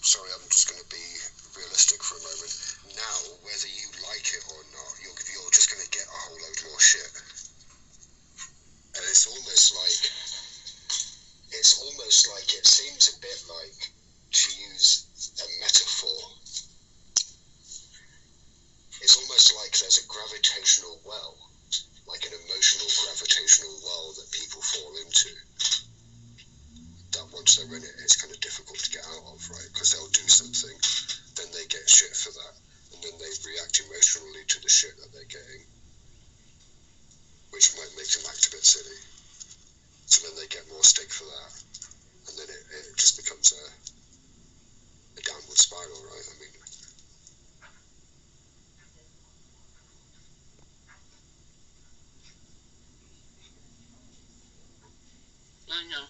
sorry, I'm just going to be realistic for a moment. Now, whether you like it or not, you're just going to get a whole load more shit. And it's almost like it seems a bit like, to use a metaphor, it's almost like there's a gravitational well, like an emotional gravitational well that people fall into. That once they're in it, it's kind of difficult to get out of, right? Because they'll do something, then they get shit for that, and then they react emotionally to the shit that they're getting, which might make them act a bit silly. So then they get more stick for that, and then it just becomes a downward spiral, right? I mean, I know.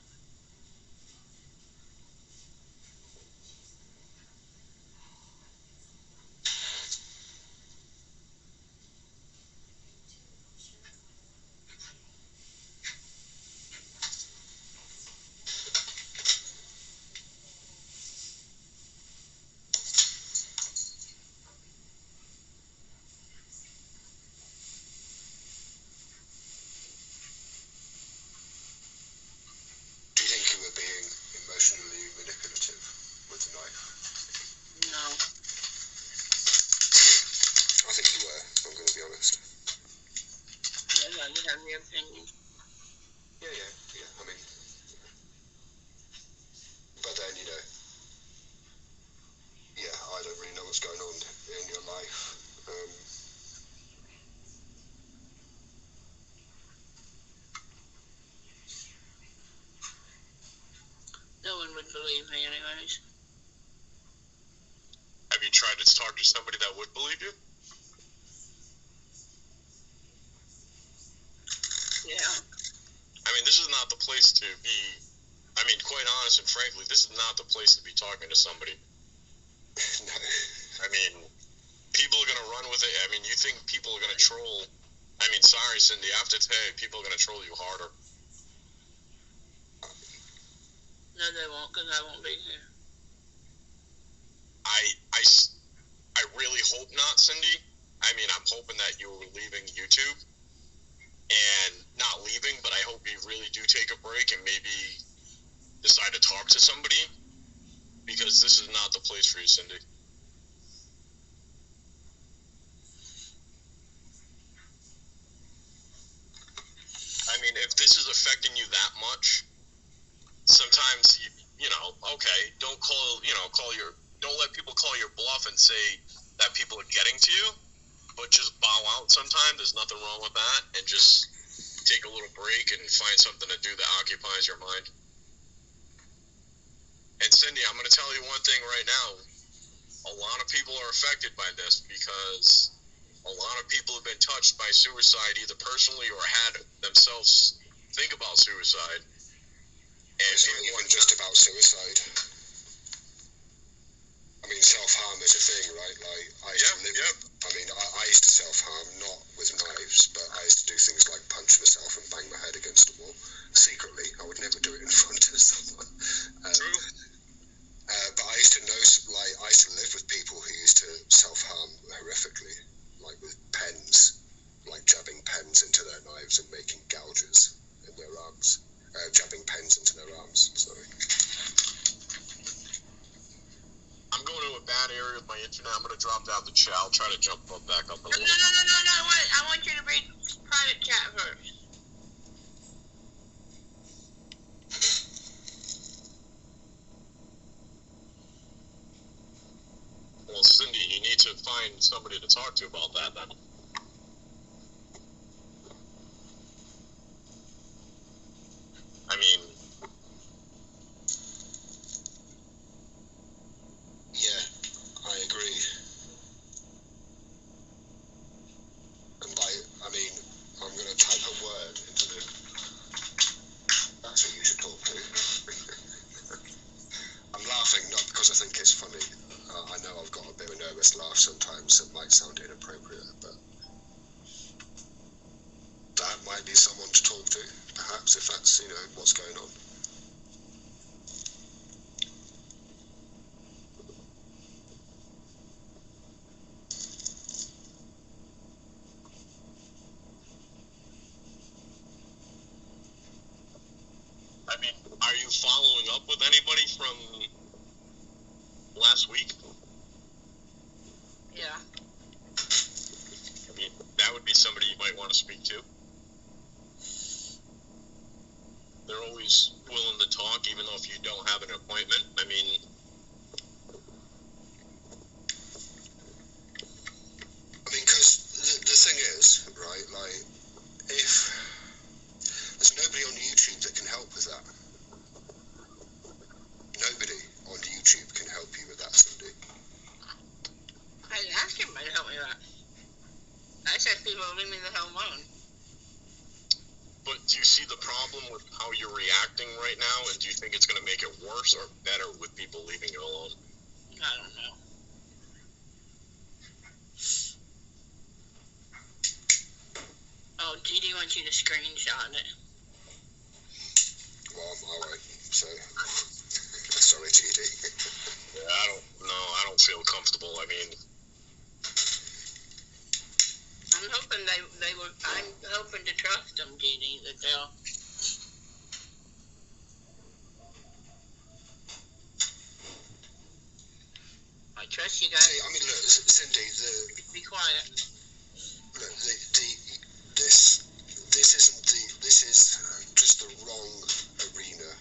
do you think you were being emotionally manipulative with the knife? No. I think you were, I'm going to be honest. Yes, I just have the opinion. Yeah, I mean, but then, I don't really know what's going on in your life. No one would believe me anyways. Have you tried to talk to somebody that would believe you? Yeah. I mean, this is not the place to be. I mean, quite honest and frankly, this is not the place to be talking to somebody. No. I mean, people are going to run with it. I mean, you think people are going to troll. I mean, sorry, Cindy, after today, people are going to troll you harder. No, they won't, because I won't be here. I really hope not, Cindy. I mean, I'm hoping that you're leaving YouTube. And not leaving, but I hope you really do take a break and maybe decide to talk to somebody. Because this is not the place for you, Cindy. I mean, if this is affecting you that much, sometimes okay, don't let people call your bluff and say that people are getting to you, but just bow out sometimes. There's nothing wrong with that, and just take a little break and find something to do that occupies your mind. And Cindy, I'm going to tell you one thing right now. A lot of people are affected by this because a lot of people have been touched by suicide either personally or had themselves think about suicide. And it's not even just about suicide. I mean, self-harm is a thing, right? Like, I used to self-harm, not with knives, but I used to do things like punch myself and bang my head against a wall. Secretly, I would never do it in front of someone. True. But I used to live with people who used to self-harm horrifically, like with pens, like jabbing pens into their knives and making gouges in their arms. Jabbing pens into their arms, sorry. I'm going to a bad area with my internet. I'm going to drop down the chat. I'll try to jump back up a little. No, wait. I want you to read private chat first. Well, Cindy, you need to find somebody to talk to about that then. I mean, yeah, I agree. And I'm going to type a word into the... That's who you should talk to. I'm laughing not because I think it's funny. I know I've got a bit of a nervous laugh sometimes that might sound inappropriate, but that might be someone to talk to, perhaps, if that's, what's going on. up with anybody from last week? Yeah. I mean, that would be somebody you might want to speak to. They're always willing to talk, even though if you don't have an appointment. I mean, because the thing is, right, like, if there's nobody on YouTube that can help with that. Nobody on YouTube can help you with that, Cindy. I didn't ask anybody to help me with that. I said people leave me the hell alone. but do you see the problem with how you're reacting right now, and do you think it's going to make it worse or better with people leaving you alone? I don't know. Oh, Didi wants you to screenshot it. Well, I'm alright, so... Sorry, GD. Yeah, I don't feel comfortable. I mean... I'm hoping I'm hoping to trust them, Didi, that they'll... I trust you guys. See, I mean, look, Cindy, Be quiet. look, this is just the wrong arena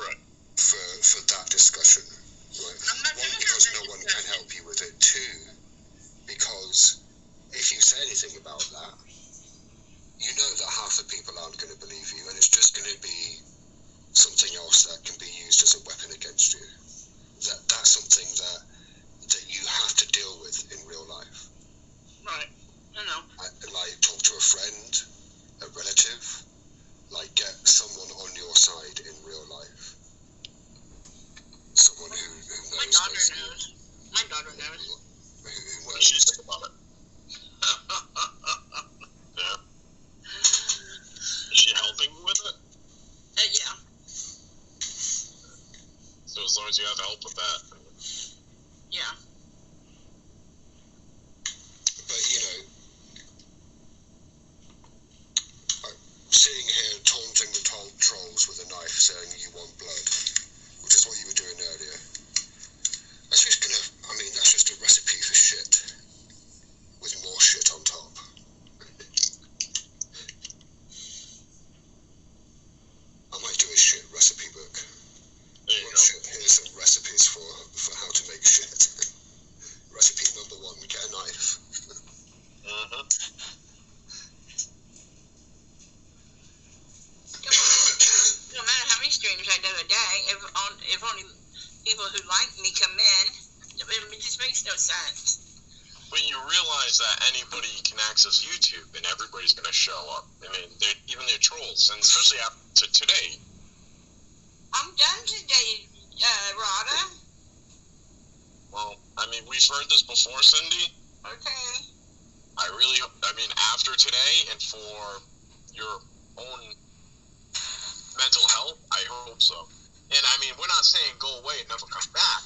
Right. for that discussion, right? I'm not One, gonna because have no that one can discussion. help you with it. Two, because if you say anything about that, you know that half the people aren't going to believe you, and it's just going to be something else that can be used as a weapon against you. That's something that you have to deal with in real life. Right. I know. Like, talk to a friend, a relative, like, get someone on your side in real life. Someone who knows. My daughter knows. My daughter knows. Who What knows. does she think about it? Yeah. Is she helping you with it? Yeah. So as long as you have help with that. Yeah. But, you know, sitting here taunting the trolls with a knife saying you want blood, which is what you were doing earlier, that's just a recipe for shit, with more shit on top. I might do a shit recipe book. There you go. Here's some recipes for how to make shit. Recipe number 1, get a knife. Uh-huh. No matter how many streams I do a day, if only people who like me come in, it just makes no sense. But you realize that anybody can access YouTube, and everybody's going to show up. I mean, even they're trolls, and especially after today. I'm done today, Rada. Well, I mean, we've heard this before, Cindy. Okay. I mean, after today, and for your own mental health, I hope so. And I mean, we're not saying go away and never come back.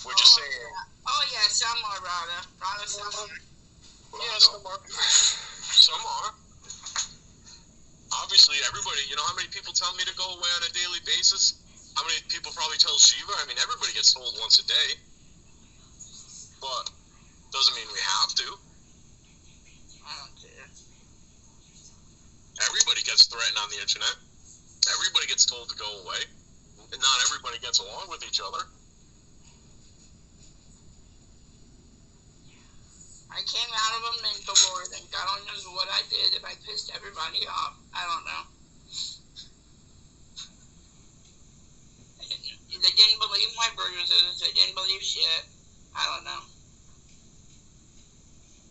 We're just saying... Yeah. Oh, yeah, some are, Rada. Rada, some are. Yeah, some are. Some are. Obviously, everybody, you know how many people tell me to go away on a daily basis? How many people probably tell Shiva? I mean, everybody gets told once a day. But doesn't mean we have to. I don't care. Everybody gets threatened on the internet. Everybody gets told to go away. And not everybody gets along with each other. I came out of a mental ward, and God knows what I did if I pissed everybody off. I don't know. They didn't believe my bruises. They didn't believe shit. I don't know.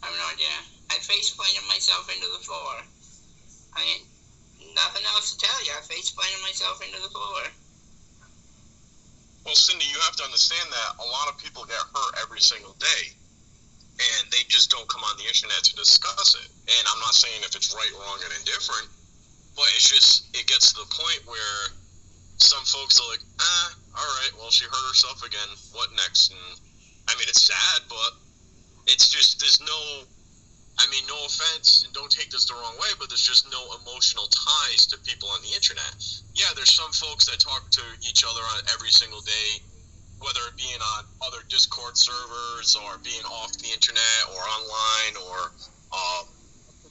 I have no idea. I face planted myself into the floor. I mean, nothing else to tell you. I face planted myself into the floor. Well, Cindy, you have to understand that a lot of people get hurt every single day. And they just don't come on the internet to discuss it. And I'm not saying if it's right, wrong, and indifferent, but it's just, it gets to the point where some folks are like, alright, well, she hurt herself again, what next? And, I mean, it's sad, but it's just, there's no I mean, no offense, and don't take this the wrong way, but there's just no emotional ties to people on the internet. Yeah, there's some folks that talk to each other on every single day, whether it being on other Discord servers or being off the internet or online or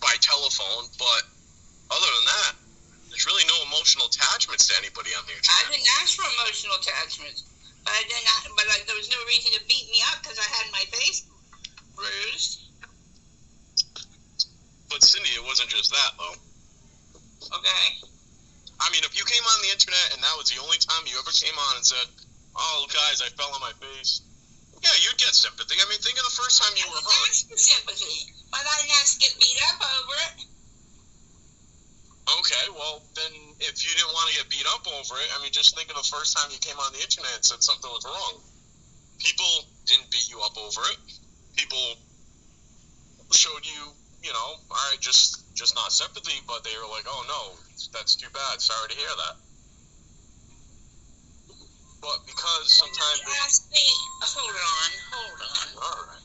by telephone, but other than that, there's really no emotional attachments to anybody on the internet. I didn't ask for emotional attachments, but there was no reason to beat me up because I had my face bruised. But Cindy, it wasn't just that though. Okay. I mean, if you came on the internet and that was the only time you ever came on and said, "Oh, guys, I fell on my face," yeah, you'd get sympathy. I mean, think of the first time you were hurt. Ask for sympathy, but I didn't ask to get beat up over it. Okay, well, then if you didn't want to get beat up over it, I mean, just think of the first time you came on the internet and said something was wrong. People didn't beat you up over it. People showed you, all right, just not sympathy, but they were like, "Oh no, that's too bad. Sorry to hear that." But because sometimes Ask me. Hold on. All right.